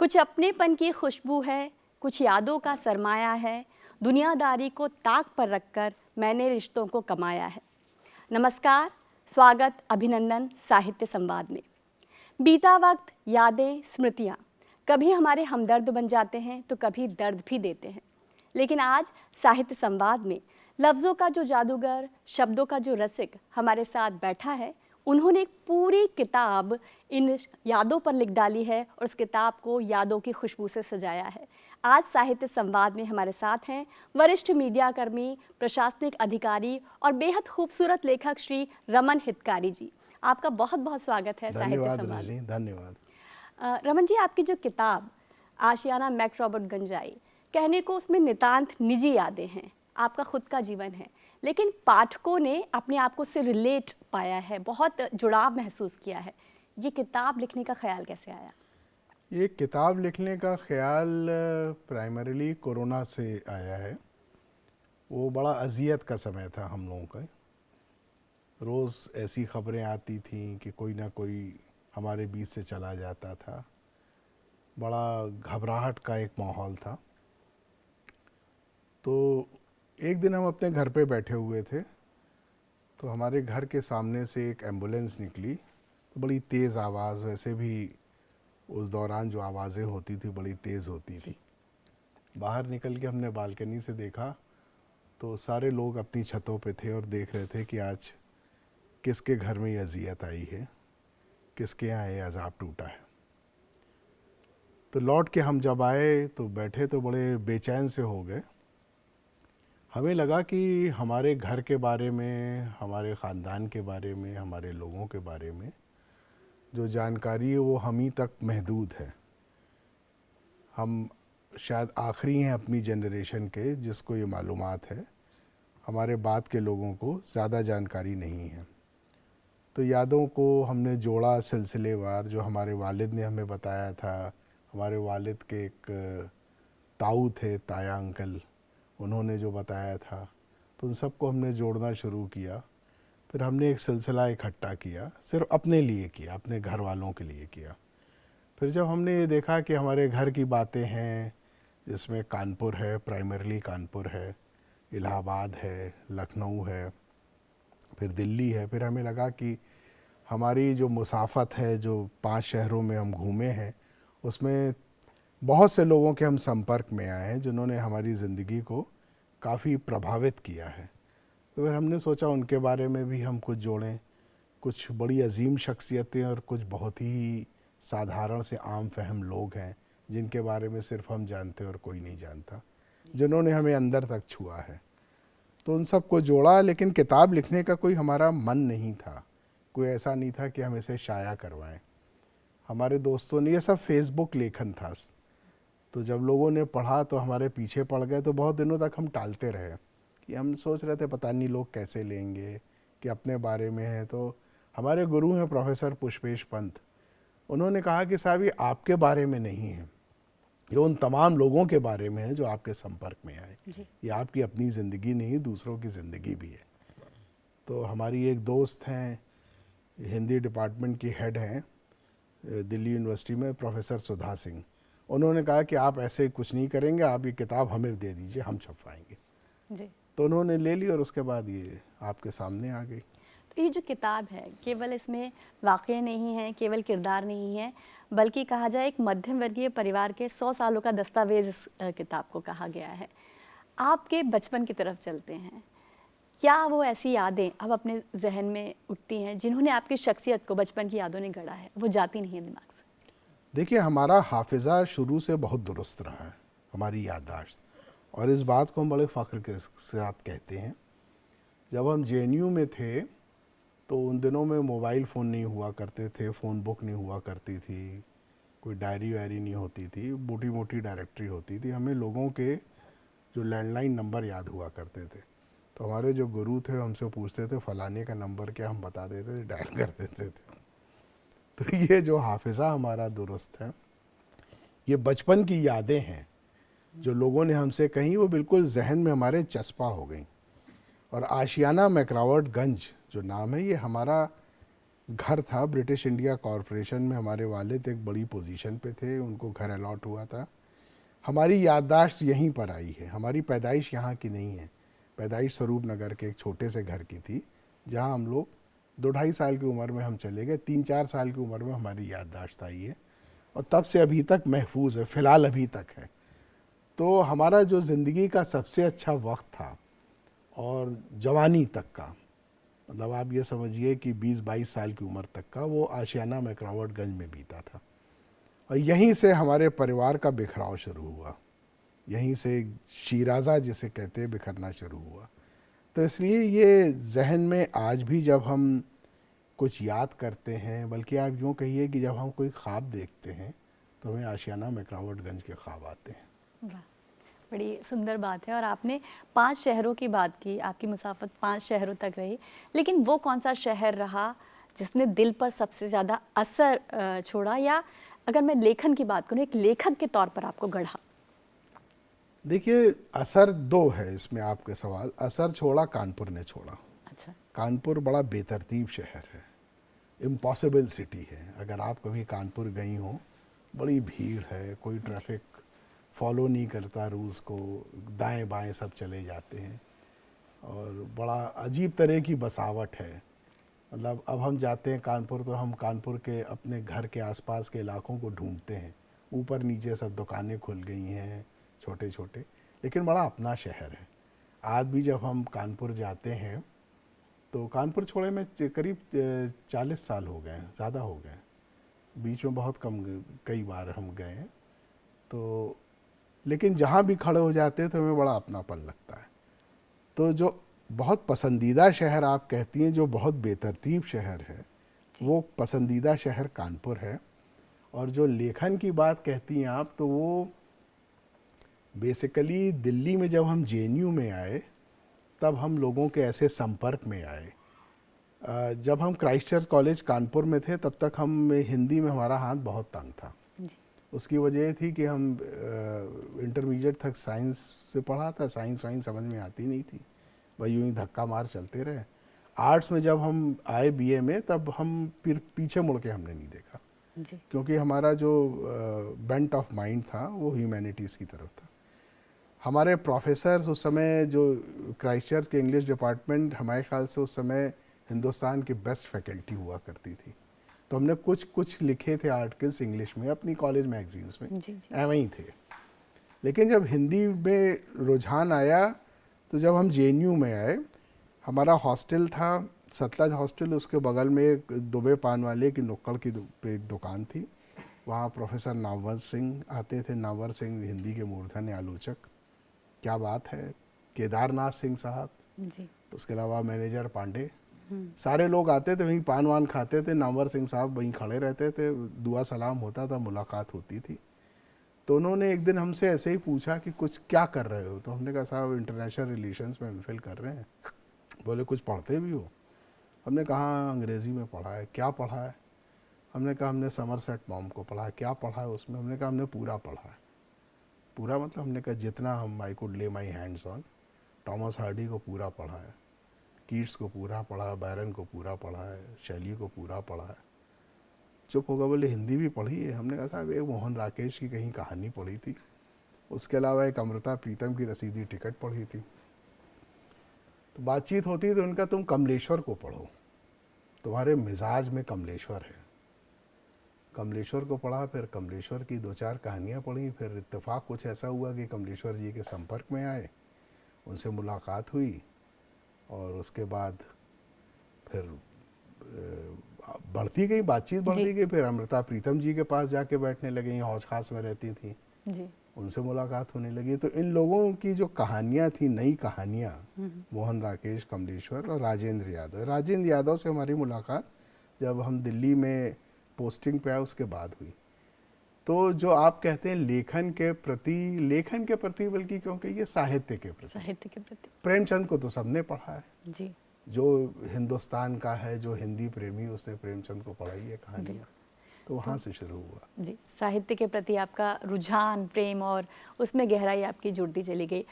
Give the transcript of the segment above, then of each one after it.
कुछ अपनेपन की खुशबू है, कुछ यादों का सरमाया है। दुनियादारी को ताक पर रखकर मैंने रिश्तों को कमाया है। नमस्कार, स्वागत, अभिनंदन साहित्य संवाद में। बीता वक्त, यादें, स्मृतियाँ कभी हमारे हमदर्द बन जाते हैं तो कभी दर्द भी देते हैं। लेकिन आज साहित्य संवाद में लफ्ज़ों का जो जादूगर, शब्दों का जो रसिक हमारे साथ बैठा है, उन्होंने एक पूरी किताब इन यादों पर लिख डाली है और उस किताब को यादों की खुशबू से सजाया है। आज साहित्य संवाद में हमारे साथ हैं वरिष्ठ मीडिया कर्मी, प्रशासनिक अधिकारी और बेहद खूबसूरत लेखक श्री रमन हितकारी जी। आपका बहुत बहुत स्वागत है साहित्य संवाद में। धन्यवाद। रमन जी, आपकी जो किताब आशियाना मैक रॉबर्ट गंजाई, कहने को उसमें नितांत निजी यादें हैं, आपका खुद का जीवन है, लेकिन पाठकों ने अपने आप को उससे रिलेट पाया है, बहुत जुड़ाव महसूस किया है। ये किताब लिखने का ख्याल कैसे आया? ये किताब लिखने का ख्याल प्राइमरीली कोरोना से आया है। वो बड़ा अजियत का समय था हम लोगों का। रोज़ ऐसी खबरें आती थीं कि कोई ना कोई हमारे बीच से चला जाता था। बड़ा घबराहट का एक माहौल था। तो एक दिन हम अपने घर पे बैठे हुए थे, तो हमारे घर के सामने से एक एम्बुलेंस निकली। तो बड़ी तेज़ आवाज़, वैसे भी उस दौरान जो आवाज़ें होती थी बड़ी तेज़ होती थी। बाहर निकल के हमने बालकनी से देखा तो सारे लोग अपनी छतों पे थे और देख रहे थे कि आज किसके घर में ये अजियत आई है, किसके यहाँ ये अजाब टूटा है। तो लौट के हम जब आए तो बैठे तो बड़े बेचैन से हो गए। हमें लगा कि हमारे घर के बारे में, हमारे ख़ानदान के बारे में, हमारे लोगों के बारे में जो जानकारी है वो हम ही तक महदूद है। हम शायद आखिरी हैं अपनी जनरेशन के जिसको ये मालूमात है। हमारे बाद के लोगों को ज़्यादा जानकारी नहीं है। तो यादों को हमने जोड़ा सिलसिलेवार। जो हमारे वालिद ने हमें बताया था, हमारे वालिद के एक ताऊ थे, ताया अंकल, उन्होंने जो बताया था, तो उन सबको हमने जोड़ना शुरू किया। फिर हमने एक सिलसिला इकट्ठा किया, सिर्फ अपने लिए किया, अपने घर वालों के लिए किया। फिर जब हमने ये देखा कि हमारे घर की बातें हैं, जिसमें कानपुर है, प्राइमरीली कानपुर है, इलाहाबाद है, लखनऊ है, फिर दिल्ली है, फिर हमें लगा कि हमारी जो मुसाफत है, जो 5 शहरों में हम घूमे हैं, उसमें बहुत से लोगों के हम संपर्क में आए हैं जिन्होंने हमारी ज़िंदगी को काफ़ी प्रभावित किया है। तो फिर हमने सोचा उनके बारे में भी हम कुछ जोड़ें। कुछ बड़ी अजीम शख्सियतें और कुछ बहुत ही साधारण से आम फहम लोग हैं जिनके बारे में सिर्फ हम जानते और कोई नहीं जानता, जिन्होंने हमें अंदर तक छुआ है। तो उन सबको जोड़ा। लेकिन किताब लिखने का कोई हमारा मन नहीं था, कोई ऐसा नहीं था कि हम इसे शाया करवाएं। हमारे दोस्तों ने, ये सब फेसबुक लेखन था। तो जब लोगों ने पढ़ा तो हमारे पीछे पड़ गए। तो बहुत दिनों तक हम टालते रहे कि हम सोच रहे थे पता नहीं लोग कैसे लेंगे, कि अपने बारे में है। तो हमारे गुरु हैं प्रोफेसर पुष्पेश पंत, उन्होंने कहा कि साहब ये आपके बारे में नहीं है, ये उन तमाम लोगों के बारे में है जो आपके संपर्क में आए। ये आपकी अपनी ज़िंदगी नहीं, दूसरों की ज़िंदगी भी है। तो हमारी एक दोस्त हैं, हिंदी डिपार्टमेंट की हेड हैं दिल्ली यूनिवर्सिटी में, प्रोफेसर सुधा सिंह, उन्होंने कहा कि आप ऐसे कुछ नहीं करेंगे, आप ये किताब हमें दे दीजिए, हम छपवाएंगे जी। तो उन्होंने ले ली और उसके बाद ये आपके सामने आ गई। तो ये जो किताब है, केवल इसमें वाक़ये नहीं है, केवल किरदार नहीं है, बल्कि कहा जाए एक मध्यम वर्गीय परिवार के 100 सालों का दस्तावेज इस किताब को कहा गया है। आपके बचपन की तरफ चलते हैं, क्या वो ऐसी यादें अब अपने जहन में उठती हैं जिन्होंने आपकी शख्सियत को, बचपन की यादों ने गढ़ा है, वो जाती नहीं है दिमाग से? देखिए, हमारा हाफिज़ा शुरू से बहुत दुरुस्त रहा है, हमारी याददाश्त, और इस बात को हम बड़े फ़ख्र के साथ कहते हैं। जब हम जेएनयू में थे तो उन दिनों में मोबाइल फ़ोन नहीं हुआ करते थे, फ़ोन बुक नहीं हुआ करती थी, कोई डायरी वायरी नहीं होती थी, मोटी मोटी डायरेक्टरी होती थी। हमें लोगों के जो लैंडलाइन नंबर याद हुआ करते थे। तो हमारे जो गुरु थे हमसे पूछते थे फ़लाने का नंबर क्या, हम बता देते थे, डायल कर देते थे। तो ये जो हाफिज़ा हमारा दुरुस्त है, ये बचपन की यादें हैं जो लोगों ने हमसे कहीं, वो बिल्कुल जहन में हमारे चस्पा हो गई। और आशियाना मैक रॉबर्ट गंज जो नाम है, ये हमारा घर था, ब्रिटिश इंडिया कॉरपोरेशन में हमारे वालिद एक बड़ी पोजीशन पे थे, उनको घर अलॉट हुआ था। हमारी याददाश्त यहीं पर आई है, हमारी पैदाइश यहाँ की नहीं है। पैदाइश स्वरूप नगर के एक छोटे से घर की थी, जहाँ हम लोग 2-2.5 साल की उम्र में हम चले गए, 3-4 साल की उम्र में हमारी याददाश्त आई है, और तब से अभी तक महफूज है, फ़िलहाल अभी तक है। तो हमारा जो ज़िंदगी का सबसे अच्छा वक्त था, और जवानी तक का, मतलब आप ये समझिए कि 20-22 साल की उम्र तक का, वो आशियाना मैकरावटगंज में बीता था। और यहीं से हमारे परिवार का बिखराव शुरू हुआ, यहीं से शीराज़ा जिसे कहते हैं बिखरना शुरू हुआ। तो इसलिए ये जहन में आज भी जब हम कुछ याद करते हैं, बल्कि आप यूँ कहिए कि जब हम कोई ख्वाब देखते हैं तो हमें आशियाना मैकरावटगंज के ख्वाब आते हैं। वाह, बड़ी सुंदर बात है। और आपने 5 शहरों की बात की, आपकी मुसाफत 5 शहरों तक रही, लेकिन वो कौन सा शहर रहा जिसने दिल पर सबसे ज़्यादा असर छोड़ा, या अगर मैं लेखन की बात करूँ, एक लेखक के तौर पर आपको गढ़ा? देखिए, असर दो है इसमें आपके सवाल। असर छोड़ा कानपुर ने छोड़ा। अच्छा। कानपुर बड़ा बेतरतीब शहर है, इम्पॉसिबल सिटी है। अगर आप कभी कानपुर गई हो, बड़ी भीड़ है, कोई ट्रैफिक फॉलो नहीं करता रूल्स को, दाएं बाएं सब चले जाते हैं, और बड़ा अजीब तरह की बसावट है। मतलब अब हम जाते हैं कानपुर तो हम कानपुर के अपने घर के आसपास के इलाकों को ढूंढते हैं, ऊपर नीचे सब दुकानें खुल गई हैं छोटे छोटे, लेकिन बड़ा अपना शहर है। आज भी जब हम कानपुर जाते हैं तो कानपुर छोड़े में करीब 40 साल हो गए हैं, ज़्यादा हो गए, बीच में बहुत कम कई बार हम गए हैं। तो लेकिन जहाँ भी खड़े हो जाते हैं तो हमें बड़ा अपनापन लगता है। तो जो बहुत पसंदीदा शहर आप कहती हैं, जो बहुत बेतरतीब शहर है, वो पसंदीदा शहर कानपुर है। और जो लेखन की बात कहती हैं आप, तो वो बेसिकली दिल्ली में जब हम जेएनयू में आए तब हम लोगों के ऐसे संपर्क में आए। जब हम क्राइस्ट चर्च कॉलेज कानपुर में थे तब तक हम हिंदी में हमारा हाथ बहुत तंग था जी। उसकी वजह थी कि हम इंटरमीडिएट तक साइंस से पढ़ा था, साइंस वाइंस समझ में आती नहीं थी, वही यूँ ही धक्का मार चलते रहे। आर्ट्स में जब हम आए बीए में, तब हम फिर पीछे मुड़ के हमने नहीं देखा जी। क्योंकि हमारा जो बेंट ऑफ माइंड था वो ह्यूमैनिटीज़ की तरफ था। हमारे प्रोफेसर्स उस समय जो क्राइस्ट चर्च के इंग्लिश डिपार्टमेंट, हमारे ख्याल से उस समय हिंदुस्तान की बेस्ट फैकल्टी हुआ करती थी। तो हमने कुछ लिखे थे आर्टिकल्स इंग्लिश में अपनी कॉलेज मैगजीन्स में, एवं ही थे। लेकिन जब हिंदी में रुझान आया तो जब हम जेएनयू में आए, हमारा हॉस्टल था सतलज हॉस्टल, उसके बगल में एक दुबे पान वाले की नुक्कड़ की पे एक दुकान थी। वहाँ प्रोफेसर नामवर सिंह आते थे। नामवर सिंह हिंदी के मूर्धन्य आलोचक, क्या बात है। केदारनाथ सिंह साहब जी। उसके अलावा मैनेजर पांडे, सारे लोग आते थे, वहीं पान वान खाते थे। नामवर सिंह साहब वहीं खड़े रहते थे, दुआ सलाम होता था, मुलाकात होती थी। तो उन्होंने एक दिन हमसे ऐसे ही पूछा कि कुछ क्या कर रहे हो। तो हमने कहा साहब इंटरनेशनल रिलेशंस में एमफिल कर रहे हैं। बोले कुछ पढ़ते भी हो। हमने कहा अंग्रेज़ी में पढ़ा है। क्या पढ़ा है? हमने कहा हमने समरसेट मॉम को पढ़ा है। क्या पढ़ा है उसमें? हमने कहा हमने पूरा पढ़ा है। पूरा मतलब हमने कहा जितना हम आई कुड ले my hands on. Thomas Hardy को पूरा पढ़ा है, कीट्स को पूरा पढ़ा है, बैरन को पूरा पढ़ा है, शैली को पूरा पढ़ा है। चुप होगा, बोले हिंदी भी पढ़ी है। हमने कहा साहब एक मोहन राकेश की कहीं कहानी पढ़ी थी, उसके अलावा एक अमृता प्रीतम की रसीदी टिकट पढ़ी थी। तो बातचीत होती तो उनका तुम कमलेश्वर को पढ़ो, तुम्हारे मिजाज में कमलेश्वर है। कमलेश्वर को पढ़ा, फिर कमलेश्वर की 2-4 कहानियाँ पढ़ी। फिर इत्तेफाक कुछ ऐसा हुआ कि कमलेश्वर जी के संपर्क में आए, उनसे मुलाकात हुई, और उसके बाद फिर बढ़ती गई बातचीत, बढ़ती गई। फिर अमृता प्रीतम जी के पास जाके बैठने लगे, हौज खास में रहती थी जी। उनसे मुलाकात होने लगी। तो इन लोगों की जो कहानियाँ थी, नई कहानियाँ, मोहन राकेश, कमलेश्वर और राजेंद्र यादव। राजेंद्र यादव से हमारी मुलाकात जब हम दिल्ली में पोस्टिंग पे आए उसके बाद हुई। तो जो आप कहते हैं लेखन के प्रति बल्कि क्योंकि ये साहित्य के प्रति, प्रेमचंद को तो सबने पढ़ा है जी। जो हिंदुस्तान का है, जो हिंदी प्रेमी, उसने प्रेमचंद को पढ़ाई है कहानियाँ। तो वहाँ से शुरू हुआ। जी, साहित्य के प्रति आपका रुझान, प्रेम, और उसमें गहराई आपकी जुड़ती चली गई।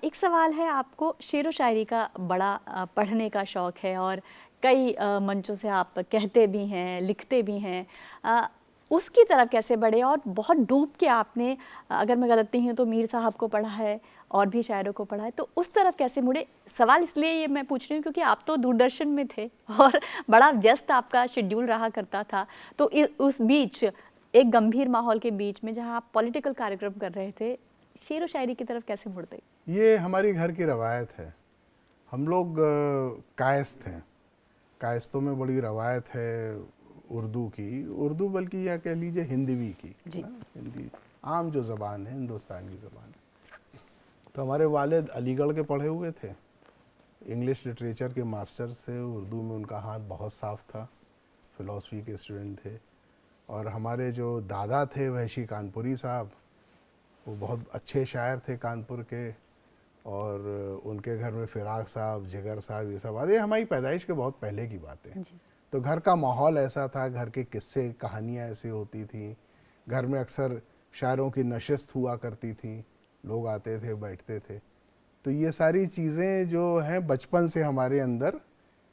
एक सवाल है, आपको शेरो शायरी का बड़ा पढ़ने का शौक़ है, और कई मंचों से आप कहते भी हैं, लिखते भी हैं, उसकी तरफ कैसे बढ़े और बहुत डूब के आपने, अगर मैं गलत नहीं हूँ तो मीर साहब को पढ़ा है और भी शायरों को पढ़ा है, तो उस तरफ कैसे मुड़े? सवाल इसलिए ये मैं पूछ रही हूँ क्योंकि आप तो दूरदर्शन में थे और बड़ा व्यस्त आपका शेड्यूल रहा करता था, तो उस बीच एक गंभीर माहौल के बीच में जहाँ आप पॉलिटिकल कार्यक्रम कर रहे थे, शेर व शायरी की तरफ कैसे मुड़ गई? ये हमारी घर की रवायत है। हम लोग कायस्थ हैं। कायस्तों में बड़ी रवायत है उर्दू की, उर्दू बल्कि या कह लीजिए हिंदवी की, जी। ना, हिंदी आम जो ज़बान है, हिंदुस्तान की ज़बान है। तो हमारे वालिद अलीगढ़ के पढ़े हुए थे, इंग्लिश लिटरेचर के मास्टर्स से, उर्दू में उनका हाथ बहुत साफ था, फ़िलासफ़ी के स्टूडेंट थे। और हमारे जो दादा थे वहशी कानपुरी साहब, वो बहुत अच्छे शायर थे कानपुर के, और उनके घर में फिराक साहब, जिगर साहब, ये सब आते, हमारी पैदाइश के बहुत पहले की बातें। तो घर का माहौल ऐसा था, घर के किस्से कहानियाँ ऐसी होती थी, घर में अक्सर शायरों की नशिस्त हुआ करती थी, लोग आते थे, बैठते थे। तो ये सारी चीज़ें जो हैं बचपन से हमारे अंदर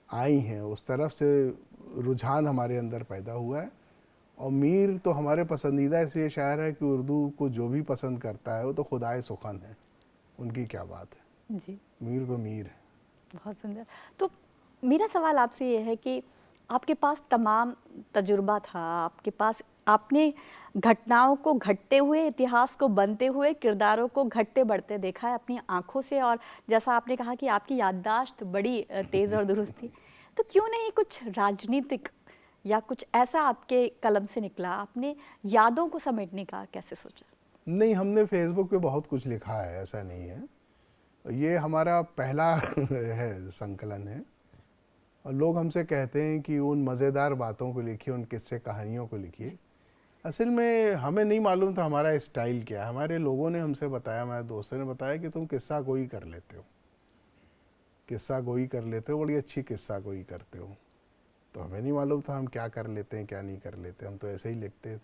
आई हैं, उस तरफ से रुझान हमारे अंदर पैदा हुआ है। और मीर तो हमारे पसंदीदा इसलिए शायर है कि उर्दू को जो भी पसंद करता है वो तो खुदाए सुखन है, उनकी क्या बात है। जी, मीर तो मीर है। बहुत सुंदर। तो मेरा सवाल आपसे ये है कि आपके पास तमाम तजुर्बा था, आपके पास, आपने घटनाओं को घटते हुए, इतिहास को बनते हुए, किरदारों को घटते बढ़ते देखा है अपनी आंखों से, और जैसा आपने कहा कि आपकी याददाश्त बड़ी तेज़ और दुरुस्त थी, तो क्यों नहीं कुछ राजनीतिक या कुछ ऐसा आपके कलम से निकला? आपने यादों को समेटने का कैसे सोचा? नहीं, हमने फेसबुक पे बहुत कुछ लिखा है, ऐसा नहीं है। ये हमारा पहला है संकलन है। और लोग हमसे कहते हैं कि उन मज़ेदार बातों को लिखिए, उन किस्से कहानियों को लिखिए। असल में हमें नहीं मालूम था हमारा स्टाइल क्या है। हमारे लोगों ने हमसे बताया, हमारे दोस्तों ने बताया कि तुम किस्सा गोई कर लेते हो, किस्सा गोई कर लेते हो, बड़ी अच्छी किस्सा गोई करते हो। तो हमें नहीं मालूम था हम क्या कर लेते हैं, क्या नहीं कर लेते, हम तो ऐसे ही लिखते थे।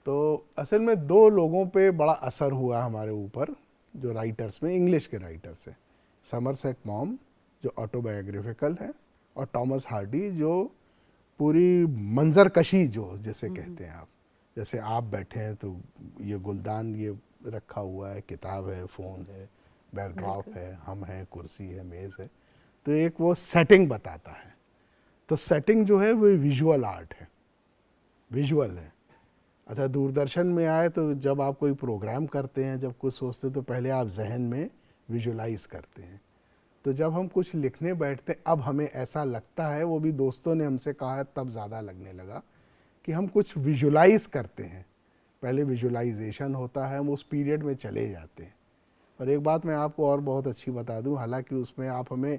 तो असल में दो लोगों पे बड़ा असर हुआ हमारे ऊपर, जो राइटर्स में, इंग्लिश के राइटर्स हैं। समरसेट मॉम जो ऑटोबायोग्राफिकल है, और टॉमस हार्डी जो पूरी मंजरकशी जो जिसे कहते हैं आप, जैसे आप बैठे हैं तो ये गुलदान ये रखा हुआ है, किताब है, फ़ोन है, बैकड्रॉप है, हम हैं, कुर्सी है, मेज़ है, तो एक वो सेटिंग बताता है। तो सेटिंग जो है वो विजुअल आर्ट है, विजुअल है। अच्छा, दूरदर्शन में आए तो जब आप कोई प्रोग्राम करते हैं, जब कुछ सोचते हैं तो पहले आप जहन में विजुलाइज करते हैं। तो जब हम कुछ लिखने बैठते अब हमें ऐसा लगता है, वो भी दोस्तों ने हमसे कहा है तब ज़्यादा लगने लगा, कि हम कुछ विजुलाइज करते हैं। पहले विजुलाइजेशन होता है, हम उस पीरियड में चले जाते हैं। और एक बात मैं आपको और बहुत अच्छी बता दूं, हालांकि उसमें आप हमें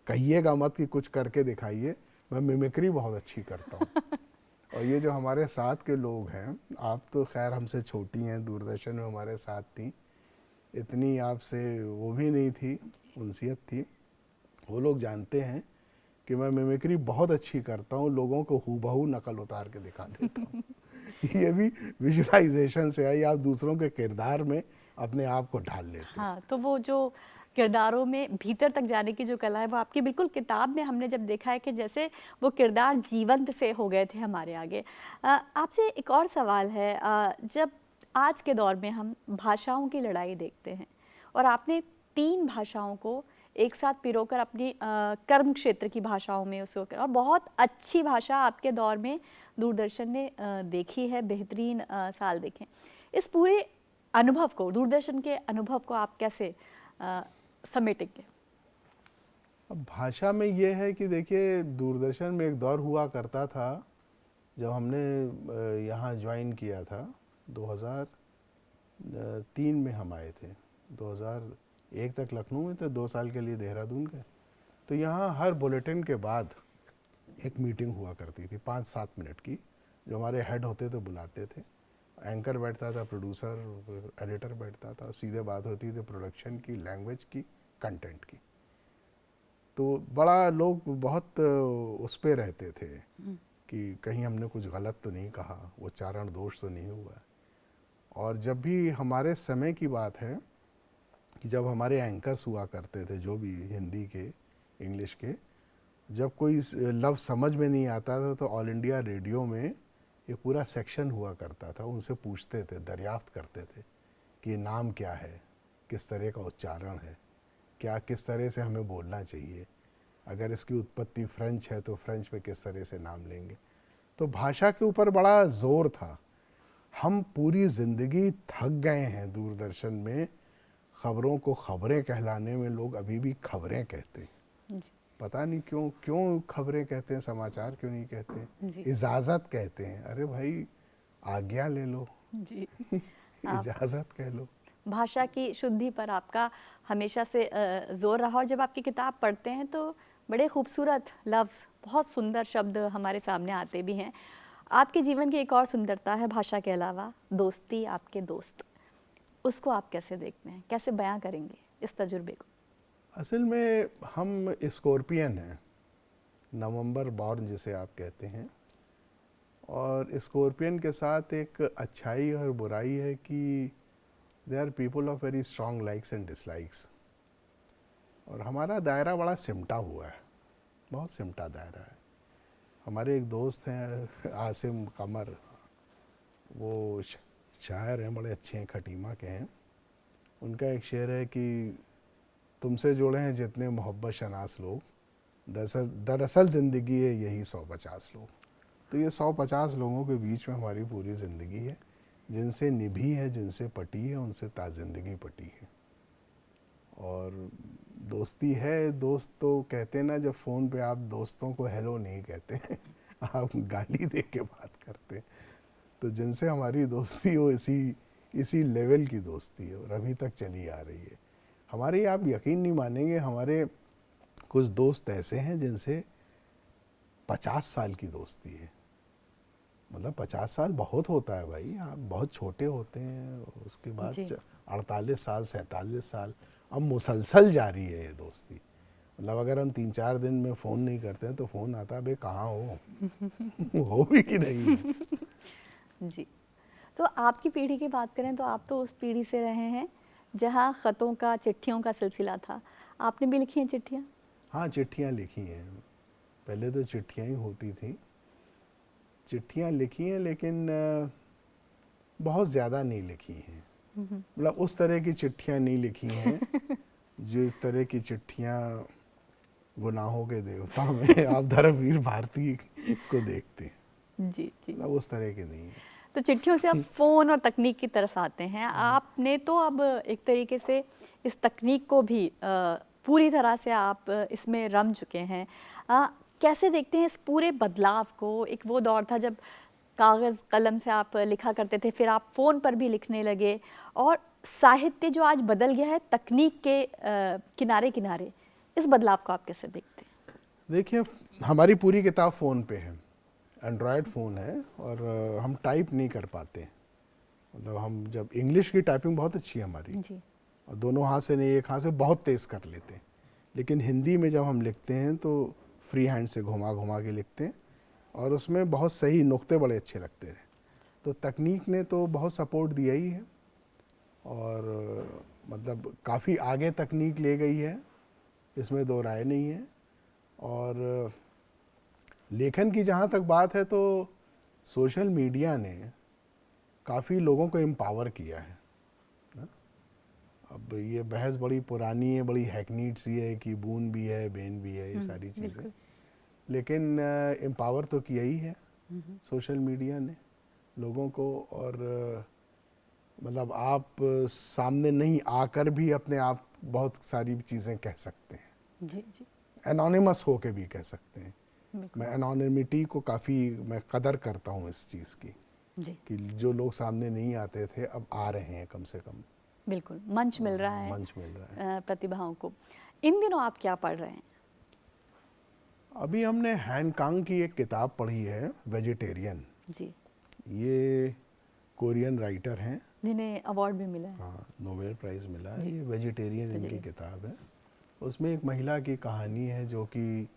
कहिएगा मत कि कुछ करके दिखाइए, मैं मिमिक्री बहुत अच्छी करता हूँ। और ये जो हमारे साथ के लोग हैं, आप तो खैर हमसे छोटी हैं, दूरदर्शन में हमारे साथ थी, इतनी आपसे वो भी नहीं थी, उनसियत थी। वो लोग जानते हैं कि मैं मिमिक्री बहुत अच्छी करता हूँ, लोगों को हूबहू नकल उतार के दिखा देता हूँ। ये भी विजुलाइजेशन से आई, आप दूसरों के किरदार में अपने आप को ढाल लेते हैं। हाँ, तो वो जो किरदारों में भीतर तक जाने की जो कला है, वो आपकी बिल्कुल किताब में हमने जब देखा है कि जैसे वो किरदार जीवंत से हो गए थे हमारे आगे। आपसे एक और सवाल है, जब आज के दौर में हम भाषाओं की लड़ाई देखते हैं और आपने 3 भाषाओं को एक साथ पिरोकर अपनी कर्म क्षेत्र की भाषाओं में उसको, और बहुत अच्छी भाषा आपके दौर में दूरदर्शन ने देखी है, बेहतरीन साल देखे। इस पूरे अनुभव को, दूरदर्शन के अनुभव को आप कैसे समेटेंगे? अब भाषा में ये है कि देखिए, दूरदर्शन में एक दौर हुआ करता था जब हमने यहाँ ज्वाइन किया था, 2003 में हम आए थे, 2001 तक लखनऊ में थे, 2 साल के लिए देहरादून गए। तो यहाँ हर बुलेटिन के बाद एक मीटिंग हुआ करती थी 5-7 मिनट की, जो हमारे हेड होते थे बुलाते थे, एंकर बैठता था, प्रोड्यूसर, एडिटर बैठता था, सीधे बात होती थी प्रोडक्शन की, लैंग्वेज की, कंटेंट की। तो बड़ा लोग बहुत उस पे रहते थे कि कहीं हमने कुछ गलत तो नहीं कहा, उच्चारण दोष तो नहीं हुआ। और जब भी हमारे समय की बात है कि जब हमारे एंकर्स हुआ करते थे, जो भी हिंदी के, इंग्लिश के, जब कोई लफ्ज़ समझ में नहीं आता था तो ऑल इंडिया रेडियो में एक पूरा सेक्शन हुआ करता था, उनसे पूछते थे, दरियाफ्त करते थे कि ये नाम क्या है, किस तरह का उच्चारण है, क्या किस तरह से हमें बोलना चाहिए, अगर इसकी उत्पत्ति फ्रेंच है तो फ्रेंच में किस तरह से नाम लेंगे। तो भाषा के ऊपर बड़ा ज़ोर था। हम पूरी ज़िंदगी थक गए हैं दूरदर्शन में ख़बरों को ख़बरें कहलाने में, लोग अभी भी खबरें कहते हैं। पता नहीं क्यों क्यों खबरें कहते हैं, समाचार क्यों नहीं कहते हैं, इजाज़त कहते हैं। अरे भाई आज्ञा ले लो जी इजाज़त कह लो। भाषा की शुद्धि पर आपका हमेशा से जोर रहा, और जब आपकी किताब पढ़ते हैं तो बड़े खूबसूरत लफ्ज़, बहुत सुंदर शब्द हमारे सामने आते भी हैं। आपके जीवन की एक और सुंदरता है भाषा के अलावा दोस्ती, आपके दोस्त, उसको आप कैसे देखते हैं, कैसे बयां करेंगे इस तजुर्बे को? असल में हम स्कॉर्पियन हैं, नवंबर बॉर्न जिसे आप कहते हैं, और स्कॉर्पियन के साथ एक अच्छाई और बुराई है कि they are people of very strong likes and dislikes. और हमारा दायरा बड़ा सिमटा हुआ है, बहुत सिमटा दायरा है। हमारे एक दोस्त हैं आसिम कमर, वो शायर हैं, बड़े अच्छे हैं, खटीमा के हैं। उनका एक शेर है कि तुमसे जुड़े हैं जितने मोहब्बत शनास लोग, दरअसल ज़िंदगी है यही 150 लोग। तो ये 150 लोगों के बीच में हमारी पूरी ज़िंदगी है, जिनसे निभी है, जिनसे पटी है, उनसे ताज़िंदगी पटी है। और दोस्ती है, दोस्त तो कहते हैं ना, जब फ़ोन पे आप दोस्तों को हेलो नहीं कहते हैं आप गाली दे के बात करते हैं। तो जिनसे हमारी दोस्ती हो इसी लेवल की दोस्ती है और अभी तक चली आ रही है हमारी। आप यकीन नहीं मानेंगे, हमारे कुछ दोस्त ऐसे हैं जिनसे 50 साल की दोस्ती है। मतलब 50 साल बहुत होता है भाई, आप बहुत छोटे होते हैं, उसके बाद 48 साल 47 साल, अब मुसलसल जारी है ये दोस्ती। मतलब अगर हम 3-4 दिन में फ़ोन नहीं करते हैं तो फ़ोन आता है, बे कहाँ हो हो भी कि नहीं है। जी, तो आपकी पीढ़ी की बात करें तो आप तो उस पीढ़ी से रहे हैं जहाँ ख़तों का, चिट्ठियों का सिलसिला था। आपने भी लिखी हैं चिट्ठियाँ? हाँ, चिट्ठियाँ लिखी हैं। पहले तो चिट्ठियाँ ही होती थी, चिट्ठियाँ लिखी हैं, लेकिन बहुत ज़्यादा नहीं लिखी हैं। मतलब उस तरह की चिट्ठियाँ नहीं लिखी हैं जो इस तरह की चिट्ठियाँ गुनाहों के देवता में आप धर्मवीर भारती को देखते हैं। जी जी। मतलब उस तरह की नहीं है। तो चिट्ठियों से आप फ़ोन और तकनीक की तरफ आते हैं। आपने तो अब एक तरीके से इस तकनीक को भी पूरी तरह से आप इसमें रम चुके हैं। कैसे देखते हैं इस पूरे बदलाव को? एक वो दौर था जब कागज़ कलम से आप लिखा करते थे, फिर आप फ़ोन पर भी लिखने लगे, और साहित्य जो आज बदल गया है तकनीक के किनारे किनारे, इस बदलाव को आप कैसे देखते हैं? देखिए, हमारी पूरी किताब फ़ोन पे है, एंड्रॉयड फ़ोन है, और हम टाइप नहीं कर पाते। मतलब हम जब इंग्लिश की टाइपिंग बहुत अच्छी है हमारी जी। और दोनों हाथ से नहीं, एक हाथ से बहुत तेज़ कर लेते हैं, लेकिन हिंदी में जब हम लिखते हैं तो फ्री हैंड से घुमा घुमा के लिखते हैं और उसमें बहुत सही नुक्ते बड़े अच्छे लगते हैं। तो तकनीक ने तो बहुत सपोर्ट दिया ही है, और मतलब काफ़ी आगे तकनीक ले गई है, इसमें दो राय नहीं है। और लेखन की जहाँ तक बात है तो सोशल मीडिया ने काफ़ी लोगों को एम्पावर किया है ना? अब ये बहस बड़ी पुरानी है, बड़ी हैकनीड सी है कि बून भी है, बेन भी है, ये सारी चीज़ें, लेकिन एम्पावर तो किया ही है सोशल मीडिया ने लोगों को। और मतलब आप सामने नहीं आकर भी अपने आप बहुत सारी चीज़ें कह सकते हैं। जी जी। एनोनिमस होके भी कह सकते हैं। मैं एनोनिमिटी को काफ़ी मैं कदर करता हूँ इस चीज़ की जी। कि जो लोग सामने नहीं आते थे अब आ रहे हैं, कम से कम बिल्कुल मंच मिल रहा है, मंच मिल रहा है। प्रतिभाओं को। इन दिनों आप क्या पढ़ रहे हैं? अभी हमने हैन कांग की एक किताब पढ़ी है, वेजिटेरियन। जी। ये कोरियन राइटर हैं, जिन्हें अवार्ड भी मिला है। हाँ, नोबेल प्राइज़ मिला है। ये वेजिटेरियन इनकी किताब है। उसमें एक महिला की कहानी है जो कि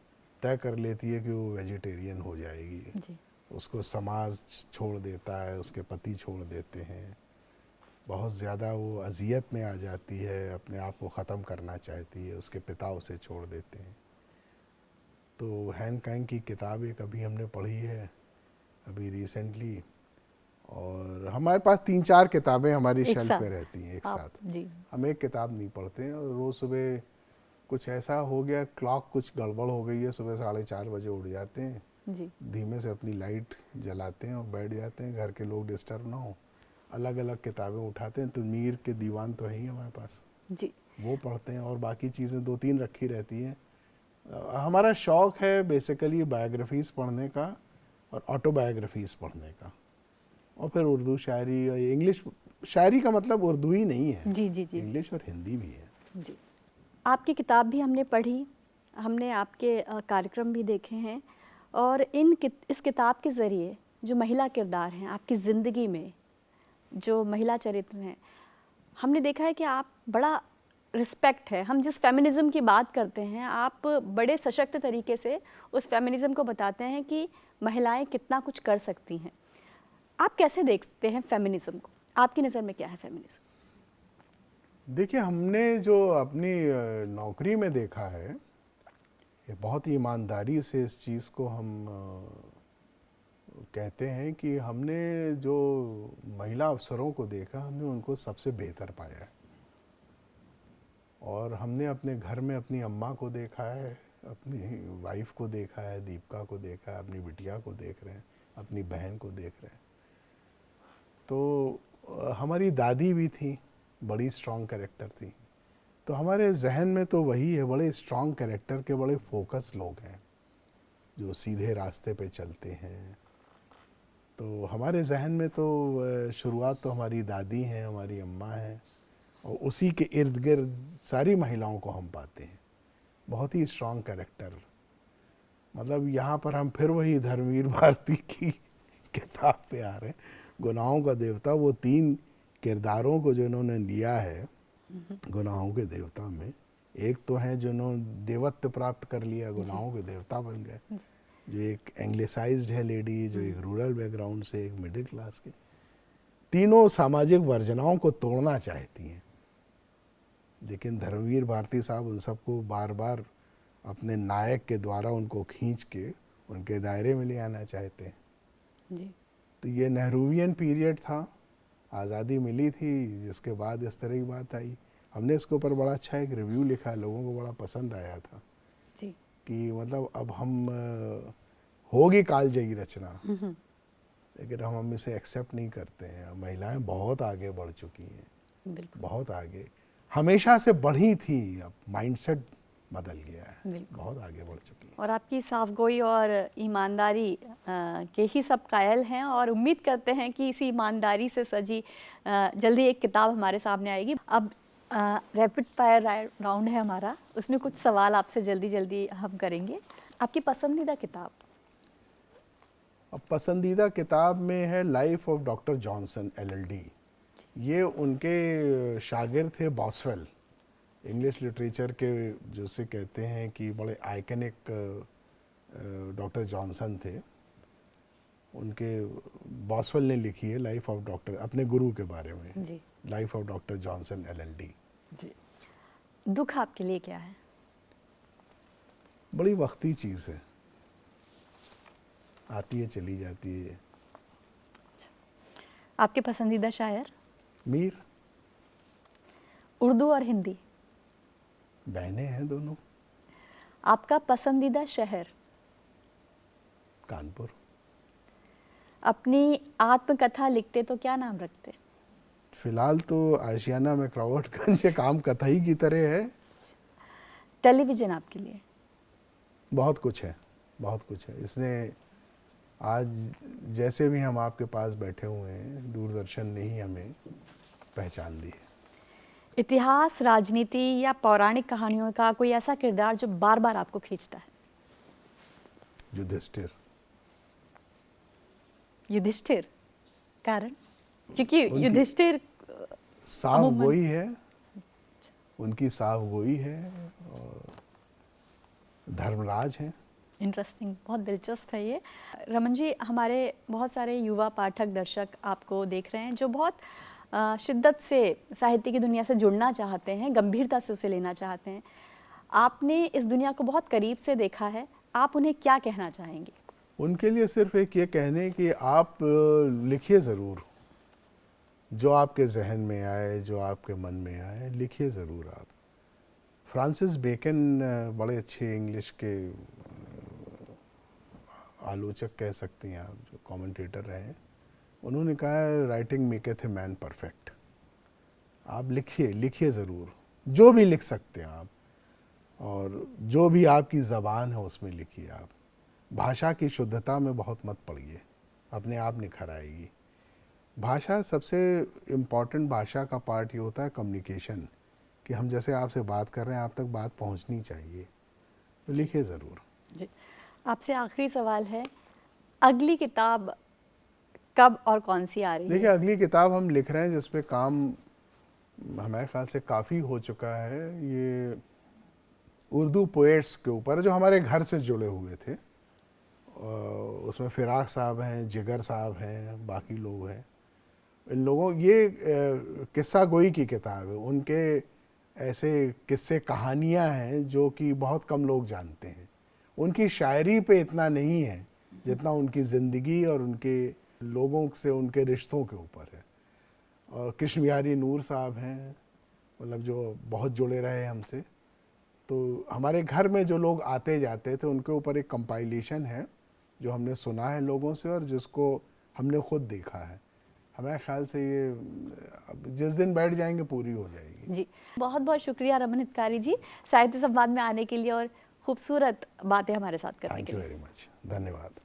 तय कर लेती है कि वो वेजिटेरियन हो जाएगी। जी। उसको समाज छोड़ देता है, उसके पति छोड़ देते हैं, बहुत ज़्यादा वो अजियत में आ जाती है, अपने आप को ख़त्म करना चाहती है, उसके पिता उसे छोड़ देते हैं। तो हैन काइंग की किताब एक अभी हमने पढ़ी है अभी रिसेंटली, और हमारे पास 3-4 किताबें हमारी एक शेल्फ साथ पे रहती हैं एक आप साथ। जी हम एक किताब नहीं पढ़ते हैं, और रोज़ सुबह कुछ ऐसा हो गया, क्लॉक कुछ गड़बड़ हो गई है, सुबह 4:30 बजे उठ जाते हैं, जी धीमे से अपनी लाइट जलाते हैं और बैठ जाते हैं, घर के लोग डिस्टर्ब ना हो, अलग अलग किताबें उठाते हैं। तो मीर के दीवान तो है ही हमारे पास, जी वो पढ़ते हैं, और बाकी चीज़ें 2-3 रखी रहती हैं। हमारा शौक़ है बेसिकली बायोग्राफीज़ पढ़ने का और ऑटोबायोग्राफीज़ पढ़ने का, और फिर उर्दू शायरी और इंग्लिश शायरी का मतलब उर्दू ही नहीं है, जी जी जी इंग्लिश और हिंदी भी है। जी। आपकी किताब भी हमने पढ़ी, हमने आपके कार्यक्रम भी देखे हैं, और इस किताब के ज़रिए जो महिला किरदार हैं आपकी ज़िंदगी में, जो महिला चरित्र हैं, हमने देखा है कि आप बड़ा रिस्पेक्ट है, हम जिस फेमिनिज़म की बात करते हैं आप बड़े सशक्त तरीके से उस फेमिनिज़म को बताते हैं कि महिलाएं कितना कुछ कर सकती हैं। आप कैसे देखते हैं फेमिनिज़म को? आपकी नज़र में क्या है फेमिनिज़म? देखिए, हमने जो अपनी नौकरी में देखा है, ये बहुत ही ईमानदारी से इस चीज़ को हम कहते हैं कि हमने जो महिला अफसरों को देखा, हमने उनको सबसे बेहतर पाया है। और हमने अपने घर में अपनी अम्मा को देखा है, अपनी वाइफ को देखा है, दीपिका को देखा है, अपनी बिटिया को देख रहे हैं, अपनी बहन को देख रहे हैं। तो हमारी दादी भी थी, बड़ी स्ट्रॉन्ग कैरेक्टर थी। तो हमारे जहन में तो वही है, बड़े स्ट्रॉन्ग कैरेक्टर के बड़े फोकस लोग हैं जो सीधे रास्ते पे चलते हैं। तो हमारे जहन में तो शुरुआत तो हमारी दादी हैं, हमारी अम्मा हैं, और उसी के इर्द गिर्द सारी महिलाओं को हम पाते हैं। बहुत ही स्ट्रॉन्ग कैरेक्टर। मतलब यहाँ पर हम फिर वही धर्मवीर भारती की किताब पे आ रहे हैं, गुनाहों का देवता। वो 3 किरदारों को जो इन्होंने लिया है गुनाहों के देवता में, एक तो हैं जिन्होंने देवत्व प्राप्त कर लिया, गुनाहों के देवता बन गए, जो एक एंग्लिसाइज्ड है लेडी, जो एक रूरल बैकग्राउंड से, एक मिडिल क्लास के। तीनों सामाजिक वर्जनाओं को तोड़ना चाहती हैं, लेकिन धर्मवीर भारती साहब उन सबको बार बार अपने नायक के द्वारा उनको खींच के उनके दायरे में ले आना चाहते हैं। जी तो ये नेहरूवियन पीरियड था, आज़ादी मिली थी, जिसके बाद इस तरह की बात आई। हमने इसके ऊपर बड़ा अच्छा एक रिव्यू लिखा है, लोगों को बड़ा पसंद आया था जी कि मतलब अब हम होगी कालजयी रचना, लेकिन हम इसे एक्सेप्ट नहीं करते हैं। महिलाएं बहुत आगे बढ़ चुकी हैं, बिल्कुल बहुत आगे, हमेशा से बढ़ी थी, अब माइंडसेट बदल गया है, बिल्कुल। बहुत आगे बढ़ चुकी है। और आपकी साफगोई और ईमानदारी के ही सब कायल हैं, और उम्मीद करते हैं कि इसी ईमानदारी से सजी जल्दी एक किताब हमारे सामने आएगी। अब रैपिड फायर राउंड है हमारा, उसमें कुछ सवाल आपसे जल्दी जल्दी हम करेंगे। आपकी पसंदीदा किताब? अब पसंदीदा किताब में है life of doctor Johnson LLD। ये उनके शागिर्द थे बॉसवेल, इंग्लिश लिटरेचर के जिसे कहते हैं कि बड़े आइकनिक डॉक्टर जॉनसन थे। उनके बॉसवेल ने लिखी है लाइफ ऑफ डॉक्टर, अपने गुरु के बारे में, जी life of doctor Johnson LLD। जी। दुख आपके लिए क्या है? बड़ी वक्ती चीज़ है, आती है चली जाती है। आपके पसंदीदा शायर? मीर। उर्दू और हिंदी? बहनें हैं दोनों। आपका पसंदीदा शहर? कानपुर। अपनी आत्मकथा लिखते तो क्या नाम रखते? फिलहाल तो आशियाना में क्रॉवर्टगंज काम कथाई की तरह है। टेलीविज़न आपके लिए? बहुत कुछ है, बहुत कुछ है। इसने आज जैसे भी हम आपके पास बैठे हुए हैं, दूरदर्शन ने ही हमें पहचान दी है। इतिहास, राजनीति या पौराणिक कहानियों का कोई ऐसा किरदार जो बार बार आपको खींचता है? युधिष्ठिर। युधिष्ठिर? कारण? क्योंकि युधिष्ठिर साफ गोई है, उनकी साफ गोई है, और धर्मराज हैं। इंटरेस्टिंग, बहुत दिलचस्प है ये। रमन जी, हमारे बहुत सारे युवा पाठक दर्शक आपको देख रहे हैं जो बहुत शिद्दत से साहित्य की दुनिया से जुड़ना चाहते हैं, गंभीरता से उसे लेना चाहते हैं। आपने इस दुनिया को बहुत करीब से देखा है, आप उन्हें क्या कहना चाहेंगे? उनके लिए सिर्फ एक ये कहने कि आप लिखिए ज़रूर, जो आपके जहन में आए, जो आपके मन में आए, लिखिए ज़रूर आप। फ्रांसिस बेकन बड़े अच्छे इंग्लिश के आलोचक कह सकती हैं आप, जो कमेंटेटर रहे हैं। उन्होंने कहा है राइटिंग मेकeth ए मैन परफेक्ट। आप लिखिए, लिखिए ज़रूर, जो भी लिख सकते हैं आप, और जो भी आपकी ज़बान है उसमें लिखिए आप। भाषा की शुद्धता में बहुत मत पड़िए, अपने आप निखर आएगी। भाषा सबसे इम्पॉर्टेंट, भाषा का पार्ट ये होता है कम्युनिकेशन, कि हम जैसे आपसे बात कर रहे हैं, आप तक बात पहुंचनी चाहिए। तो लिखिए ज़रूर। जी, आपसे आखिरी सवाल है, अगली किताब कब और कौन सी आ रही है? देखिए, अगली किताब हम लिख रहे हैं जिस पे काम हमारे ख्याल से काफ़ी हो चुका है। ये उर्दू पोएट्स के ऊपर, जो हमारे घर से जुड़े हुए थे। उसमें फिराक साहब हैं, जिगर साहब हैं, बाकी लोग हैं। इन लोगों, ये किस्सा गोई की किताब है। उनके ऐसे किस्से कहानियाँ हैं जो कि बहुत कम लोग जानते हैं। उनकी शायरी पे इतना नहीं है जितना उनकी ज़िंदगी और उनके लोगों से उनके रिश्तों के ऊपर है। और कृष्ण बिहारी नूर साहब हैं, मतलब जो बहुत जुड़े रहे हमसे। तो हमारे घर में जो लोग आते जाते थे उनके ऊपर एक कंपाइलेशन है जो हमने सुना है लोगों से और जिसको हमने खुद देखा है। हमारे ख्याल से ये जिस दिन बैठ जाएंगे पूरी हो जाएगी। जी, बहुत बहुत शुक्रिया रमन हितकारी जी, साहित्य संवाद में आने के लिए और खूबसूरत बातें हमारे साथ करने थैंक के यू लिए। वेरी मच, धन्यवाद।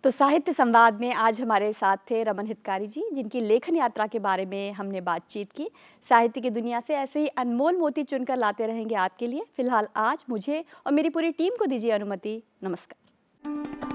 तो साहित्य संवाद में आज हमारे साथ थे रमन हितकारी जी, जिनकी लेखन यात्रा के बारे में हमने बातचीत की। साहित्य की दुनिया से ऐसे ही अनमोल मोती चुनकर लाते रहेंगे आपके लिए। फिलहाल आज मुझे और मेरी पूरी टीम को दीजिए अनुमति। नमस्कार।